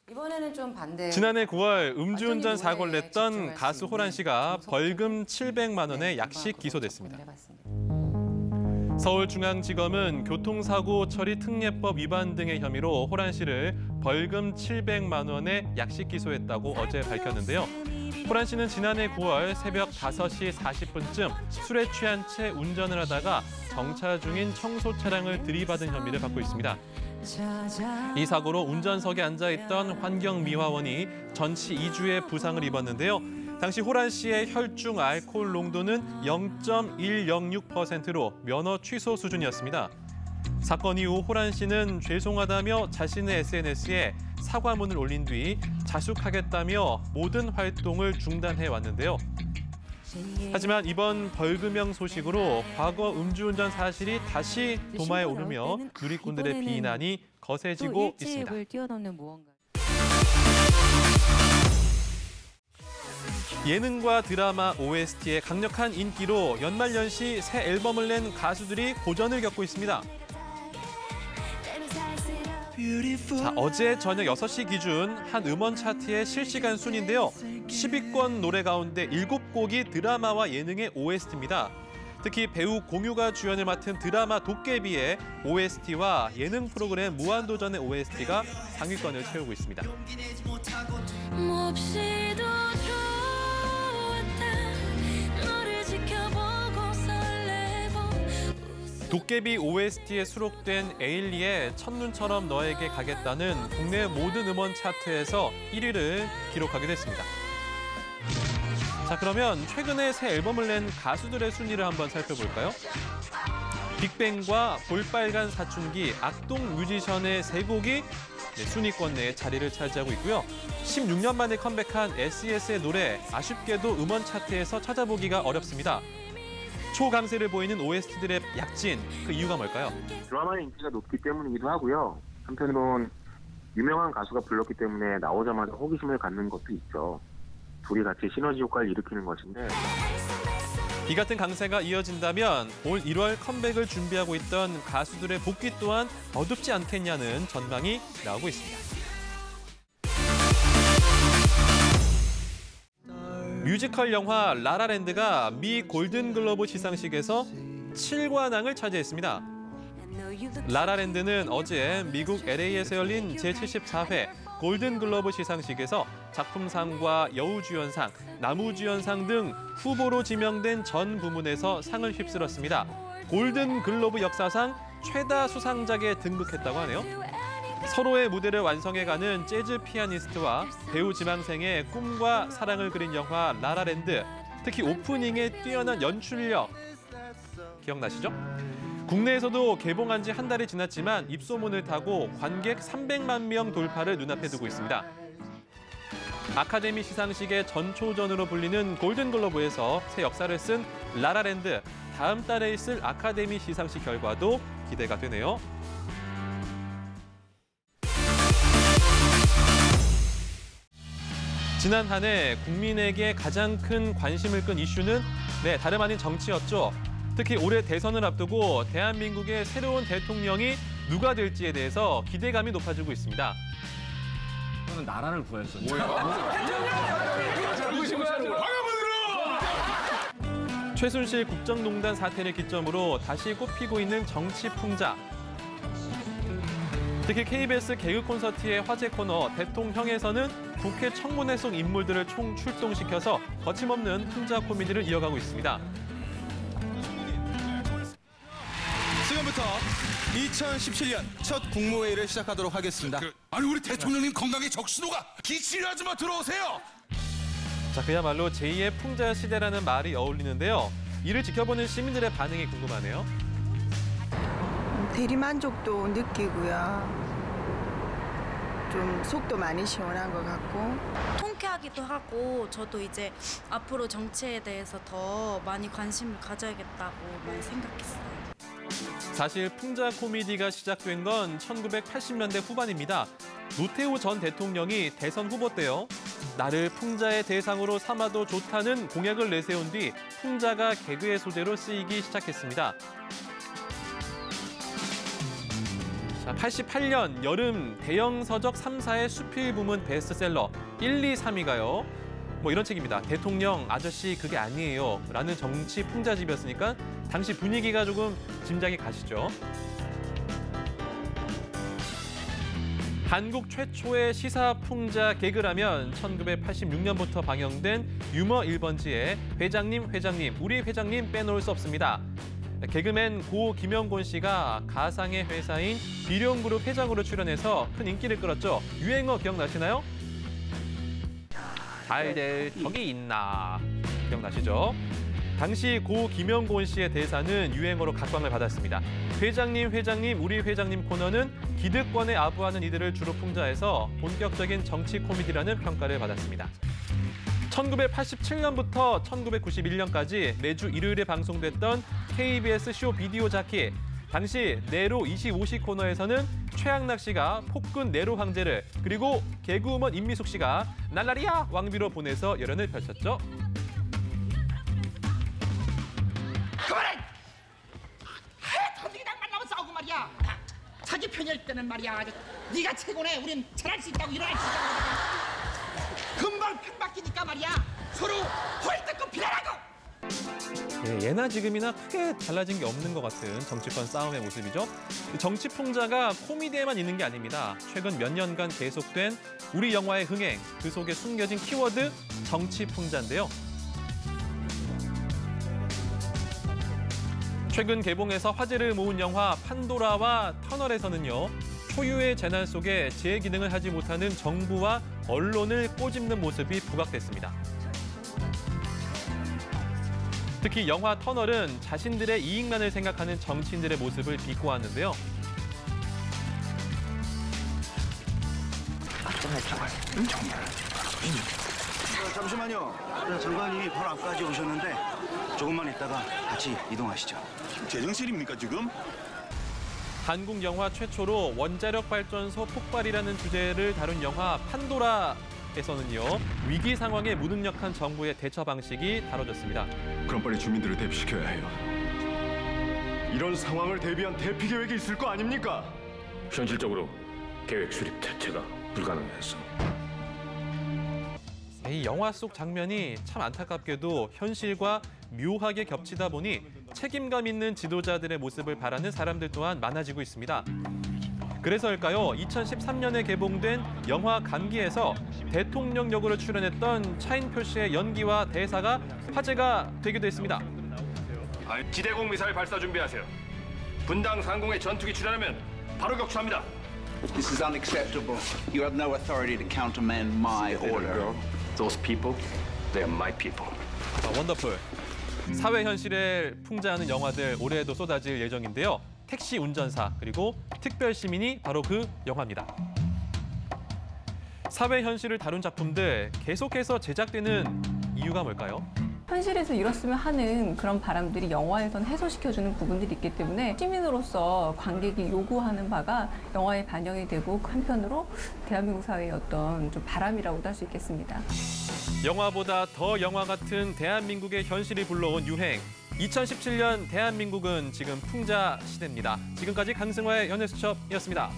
이번에는 좀 반대. 지난해 9월 음주운전 사고를 냈던 가수 호란 씨가 벌금 700만 원의 약식 기소됐습니다. 서울중앙지검은 교통사고 처리 특례법 위반 등의 혐의로 호란 씨를 벌금 700만 원의 약식 기소했다고 어제 밝혔는데요. 호란 씨는 지난해 9월 새벽 5시 40분쯤 술에 취한 채 운전을 하다가 정차 중인 청소 차량을 들이받은 혐의를 받고 있습니다. 이 사고로 운전석에 앉아있던 환경미화원이 전치 2주의 부상을 입었는데요. 당시 호란 씨의 혈중 알코올 농도는 0.106%로 면허 취소 수준이었습니다. 사건 이후 호란 씨는 죄송하다며 자신의 SNS에 사과문을 올린 뒤 자숙하겠다며 모든 활동을 중단해 왔는데요. 하지만 이번 벌금형 소식으로 과거 음주운전 사실이 다시 도마에 오르며 누리꾼들의 비난이 거세지고 있습니다. 예능과 드라마 OST의 강력한 인기로 연말연시 새 앨범을 낸 가수들이 고전을 겪고 있습니다. 자, 어제 저녁 6시 기준 한 음원 차트의 실시간 순위인데요. 10위권 노래 가운데 7곡이 드라마와 예능의 OST입니다. 특히 배우 공유가 주연을 맡은 드라마 도깨비의 OST와 예능 프로그램 무한도전의 OST가 상위권을 채우고 있습니다. 도깨비 OST에 수록된 에일리의 첫눈처럼 너에게 가겠다는 국내 모든 음원 차트에서 1위를 기록하게 됐습니다. 자, 그러면 최근에 새 앨범을 낸 가수들의 순위를 한번 살펴볼까요? 빅뱅과 볼빨간 사춘기, 악동 뮤지션의 세 곡이 순위권 내에 자리를 차지하고 있고요. 16년 만에 컴백한 SES의 노래, 아쉽게도 음원 차트에서 찾아보기가 어렵습니다. 초강세를 보이는 OST들의 약진, 그 이유가 뭘까요? 드라마의 인기가 높기 때문이기도 하고요. 한편으론 유명한 가수가 불렀기 때문에 나오자마자 호기심을 갖는 것도 있죠. 둘이 같이 시너지 효과를 일으키는 것인데. 이 같은 강세가 이어진다면 올 1월 컴백을 준비하고 있던 가수들의 복귀 또한 어둡지 않겠냐는 전망이 나오고 있습니다. 뮤지컬 영화 라라랜드가 미 골든글로브 시상식에서 7관왕을 차지했습니다. 라라랜드는 어제 미국 LA에서 열린 제74회 골든글로브 시상식에서 작품상과 여우주연상, 남우주연상 등 후보로 지명된 전 부문에서 상을 휩쓸었습니다. 골든글로브 역사상 최다 수상작에 등극했다고 하네요. 서로의 무대를 완성해가는 재즈 피아니스트와 배우 지망생의 꿈과 사랑을 그린 영화 라라랜드. 특히 오프닝의 뛰어난 연출력 기억나시죠? 국내에서도 개봉한 지 한 달이 지났지만 입소문을 타고 관객 300만 명 돌파를 눈앞에 두고 있습니다. 아카데미 시상식의 전초전으로 불리는 골든글로브에서 새 역사를 쓴 라라랜드. 다음 달에 있을 아카데미 시상식 결과도 기대가 되네요. 지난 한 해 국민에게 가장 큰 관심을 끈 이슈는 다름 아닌 정치였죠. 특히 올해 대선을 앞두고 대한민국의 새로운 대통령이 누가 될지에 대해서 기대감이 높아지고 있습니다. 저는 나라를 구했어요. 최순실 국정농단 사태를 기점으로 다시 꼽히고 있는 정치 풍자. 특히 KBS 개그 콘서트의 화제 코너 대통령에서는 국회 청문회 속 인물들을 총 출동시켜서 거침없는 풍자 코미디를 이어가고 있습니다. 지금부터 2017년 첫 국무회의를 시작하도록 하겠습니다. 아니 우리 대통령님 건강에 적신호가 기침을 하지 마 들어오세요. 자, 그야말로 제2의 풍자 시대라는 말이 어울리는데요. 이를 지켜보는 시민들의 반응이 궁금하네요. 대리만족도 느끼고요. 좀 속도 많이 시원한 것 같고. 통쾌하기도 하고 저도 이제 앞으로 정치에 대해서 더 많이 관심을 가져야겠다고 많이 생각했어요. 사실 풍자 코미디가 시작된 건 1980년대 후반입니다. 노태우 전 대통령이 대선 후보 때요. 나를 풍자의 대상으로 삼아도 좋다는 공약을 내세운 뒤 풍자가 개그의 소재로 쓰이기 시작했습니다. 자, 88년 여름 대형 서적 3사의 수필 부문 베스트셀러 1, 2, 3위가요. 뭐 이런 책입니다. 대통령 아저씨 그게 아니에요 라는 정치 풍자집이었으니까 당시 분위기가 조금 짐작이 가시죠. 한국 최초의 시사 풍자 개그라면 1986년부터 방영된 유머 1번지에 회장님, 우리 회장님 빼놓을 수 없습니다. 개그맨 고 김영곤 씨가 가상의 회사인 비룡그룹 회장으로 출연해서 큰 인기를 끌었죠. 유행어 기억나시나요? 잘될 적이 있나 기억나시죠? 당시 고 김영곤 씨의 대사는 유행어로 각광을 받았습니다. 회장님, 우리 회장님 코너는 기득권에 아부하는 이들을 주로 풍자해서 본격적인 정치 코미디라는 평가를 받았습니다. 1987년부터 1991년까지 매주 일요일에 방송됐던 KBS 쇼 비디오 자키. 당시 네로 25시 코너에서는 최양락 씨가 폭군 네로 황제를 그리고 개그우먼 임미숙 씨가 날라리야 왕비로 보내서 열연을 펼쳤죠. 그만해! 하여튼 어디랑 만나면 싸우고 말이야. 자기 편일 때는 말이야. 네가 최고네. 우린 잘할 수 있다고 일어날 수 있다고. 금방 편 바뀌니까 말이야. 서로 헐뜯고 비난하고. 예나 지금이나 크게 달라진 게 없는 것 같은 정치권 싸움의 모습이죠. 정치 풍자가 코미디에만 있는 게 아닙니다. 최근 몇 년간 계속된 우리 영화의 흥행, 그 속에 숨겨진 키워드 정치 풍자인데요. 최근 개봉해서 화제를 모은 영화 판도라와 터널에서는요. 초유의 재난 속에 제 기능을 하지 못하는 정부와 언론을 꼬집는 모습이 부각됐습니다. 특히 영화 터널은 자신들의 이익만을 생각하는 정치인들의 모습을 비꼬았는데요. 잠시만요. 장관님이 바로 앞까지 오셨는데 조금만 있다가 같이 이동하시죠. 제정신입니까 지금? 한국 영화 최초로 원자력 발전소 폭발이라는 주제를 다룬 영화 판도라에서는요. 위기 상황에 무능력한 정부의 대처 방식이 다뤄졌습니다. 그럼 빨리 주민들을 대피시켜야 해요. 이런 상황을 대비한 대피 계획이 있을 거 아닙니까? 현실적으로 계획 수립 자체가 불가능해서. 이 영화 속 장면이 참 안타깝게도 현실과 묘하게 겹치다 보니 책임감 있는 지도자들의 모습을 바라는 사람들 또한 많아지고 있습니다. 그래서일까요? 2013년에 개봉된 영화 감기에서 대통령 역으로 출연했던 차인표 씨의 연기와 대사가 화제가 되기도 했습니다. 지대공 미사일 발사 준비하세요. 분당 상공에 전투기 출현하면 바로 격추합니다. This is unacceptable. You have no authority to countermand my order. Those people, they are my people. 원더풀. 사회 현실을 풍자하는 영화들 올해에도 쏟아질 예정인데요. 택시 운전사 그리고 특별 시민이 바로 그 영화입니다. 사회 현실을 다룬 작품들 계속해서 제작되는 이유가 뭘까요? 현실에서 이뤘으면 하는 그런 바람들이 영화에선 해소시켜주는 부분들이 있기 때문에 시민으로서 관객이 요구하는 바가 영화에 반영이 되고 한편으로 대한민국 사회의 어떤 좀 바람이라고도 할 수 있겠습니다. 영화보다 더 영화 같은 대한민국의 현실이 불러온 유행. 2017년 대한민국은 지금 풍자 시대입니다. 지금까지 강승화의 연예수첩이었습니다.